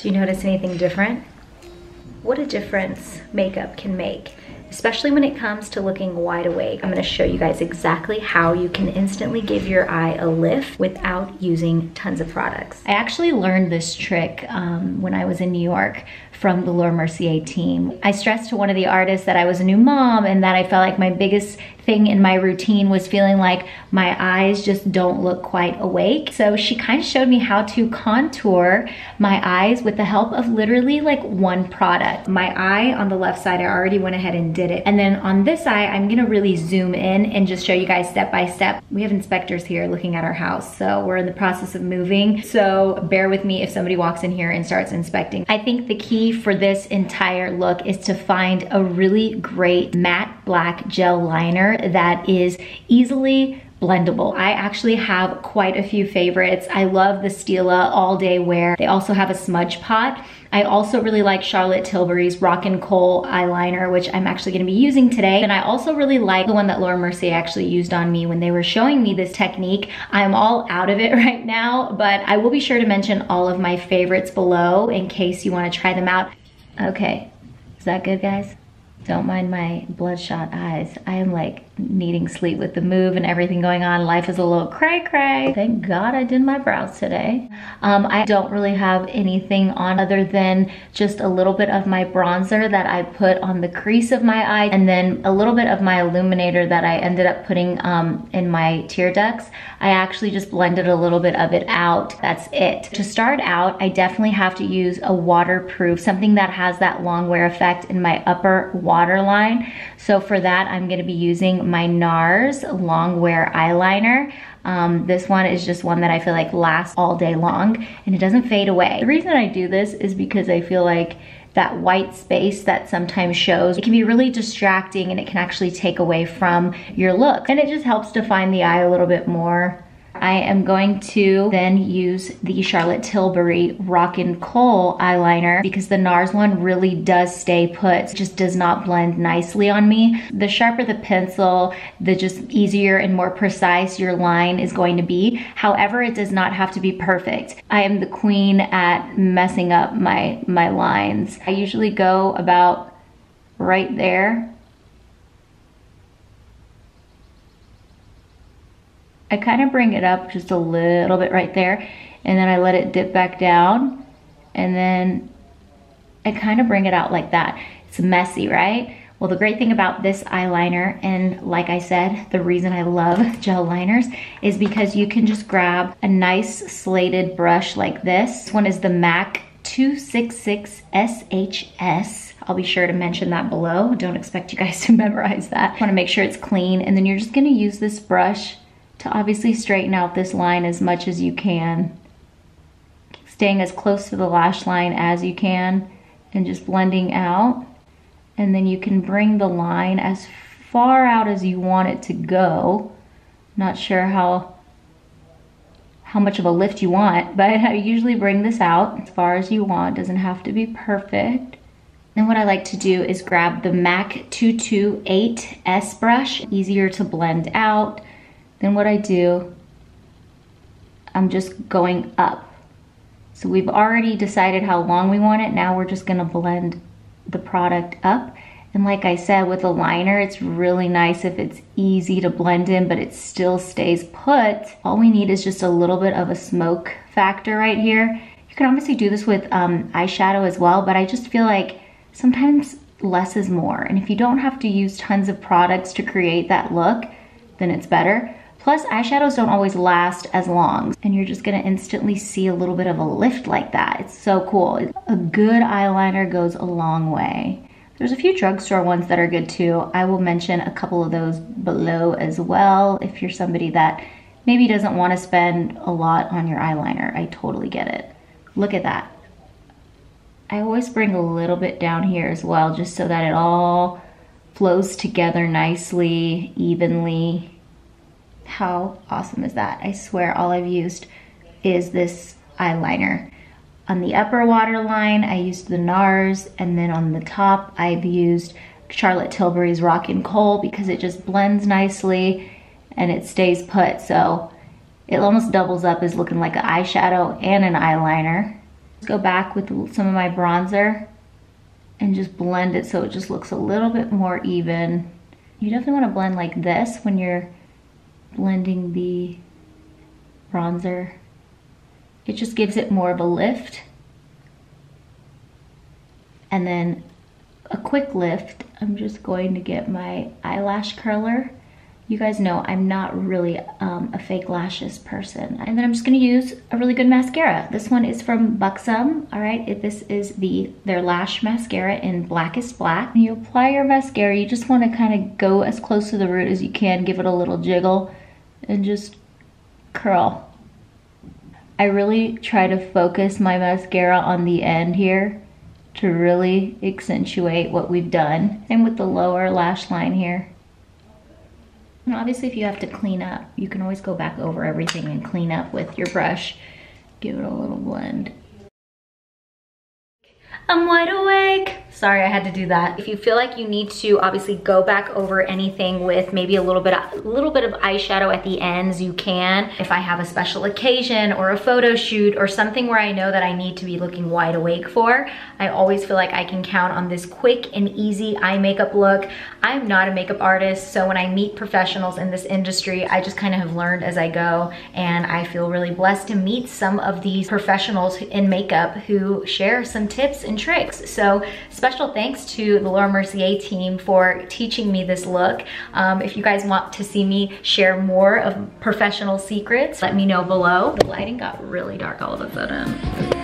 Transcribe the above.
Do you notice anything different? What a difference makeup can make, especially when it comes to looking wide awake. I'm gonna show you guys exactly how you can instantly give your eye a lift without using tons of products. I actually learned this trick when I was in New York from the Laura Mercier team. I stressed to one of the artists that I was a new mom and that I felt like my biggest thing in my routine was feeling like my eyes just don't look quite awake. So she kind of showed me how to contour my eyes with the help of literally like one product. My eye on the left side, I already went ahead and did it. And then on this eye, I'm gonna really zoom in and just show you guys step by step. We have inspectors here looking at our house, so we're in the process of moving. So bear with me if somebody walks in here and starts inspecting. I think the key for this entire look is to find a really great matte black gel liner that is easily blendable. I actually have quite a few favorites. I love the Stila All Day Wear. They also have a smudge pot. I also really like Charlotte Tilbury's Kohl eyeliner, which I'm actually gonna be using today. And I also really like the one that Laura Mercier actually used on me when they were showing me this technique. I'm all out of it right now, but I will be sure to mention all of my favorites below in case you wanna try them out. Okay, is that good, guys? Don't mind my bloodshot eyes. I am like needing sleep with the move and everything going on. Life is a little cray-cray. Thank God I did my brows today. I don't really have anything on other than just a little bit of my bronzer that I put on the crease of my eye and then a little bit of my illuminator that I ended up putting in my tear ducts. I actually just blended a little bit of it out. That's it. To start out, I definitely have to use a waterproof, something that has that Longwear effect in my upper waterline. So for that, I'm gonna be using my NARS Longwear eyeliner. This one is just one that I feel like lasts all day long and it doesn't fade away. The reason I do this is because I feel like that white space that sometimes shows, it can be really distracting and it can actually take away from your look. And it just helps define the eye a little bit more. I am going to then use the Charlotte Tilbury Kohl eyeliner because the NARS one really does stay put. It just does not blend nicely on me. The sharper the pencil, the just easier and more precise your line is going to be. However, it does not have to be perfect. I am the queen at messing up my lines. I usually go about right there. I kind of bring it up just a little bit right there and then I let it dip back down and then I kind of bring it out like that. It's messy, right? Well, the great thing about this eyeliner, and like I said, the reason I love gel liners is because you can just grab a nice slated brush like this. This one is the MAC 266 SHS. I'll be sure to mention that below. Don't expect you guys to memorize that. I want to make sure it's clean and then you're just going to use this brush to obviously straighten out this line as much as you can. Staying as close to the lash line as you can and just blending out. And then you can bring the line as far out as you want it to go. Not sure how much of a lift you want, but I usually bring this out as far as you want. Doesn't have to be perfect. Then what I like to do is grab the MAC 228S brush, easier to blend out. Then what I do, I'm just going up. So we've already decided how long we want it. Now we're just gonna blend the product up. And like I said, with a liner, it's really nice if it's easy to blend in, but it still stays put. All we need is just a little bit of a smoke factor right here. You can obviously do this with eyeshadow as well, but I just feel like sometimes less is more. And if you don't have to use tons of products to create that look, then it's better. Plus, eyeshadows don't always last as long, and you're just gonna instantly see a little bit of a lift like that. It's so cool. A good eyeliner goes a long way. There's a few drugstore ones that are good too. I will mention a couple of those below as well if you're somebody that maybe doesn't want to spend a lot on your eyeliner. I totally get it. Look at that. I always bring a little bit down here as well, just so that it all flows together nicely, evenly. How awesome is that? I swear all I've used is this eyeliner. On the upper waterline, I used the NARS, and then on the top, I've used Charlotte Tilbury's Kohl because it just blends nicely and it stays put. So it almost doubles up as looking like an eyeshadow and an eyeliner. Go back with some of my bronzer and just blend it so it just looks a little bit more even. You definitely want to blend like this when you're blending the bronzer. It just gives it more of a lift. And then a quick lift, I'm just going to get my eyelash curler. You guys know I'm not really a fake lashes person. And then I'm just gonna use a really good mascara. This one is from Buxom, all right? This is their Lash mascara in Blackest Black. When you apply your mascara, you just wanna kinda go as close to the root as you can, give it a little jiggle, and just curl. I really try to focus my mascara on the end here to really accentuate what we've done. And with the lower lash line here. And obviously if you have to clean up, you can always go back over everything and clean up with your brush. Give it a little blend. I'm wide awake. Sorry, I had to do that. If you feel like you need to obviously go back over anything with maybe a little bit of eyeshadow at the ends, you can. If I have a special occasion or a photo shoot or something where I know that I need to be looking wide awake for, I always feel like I can count on this quick and easy eye makeup look. I'm not a makeup artist, so when I meet professionals in this industry, I just kind of have learned as I go, and I feel really blessed to meet some of these professionals in makeup who share some tips and tricks. So special thanks to the Laura Mercier team for teaching me this look. If you guys want to see me share more of professional secrets, let me know below. The lighting got really dark all of a sudden.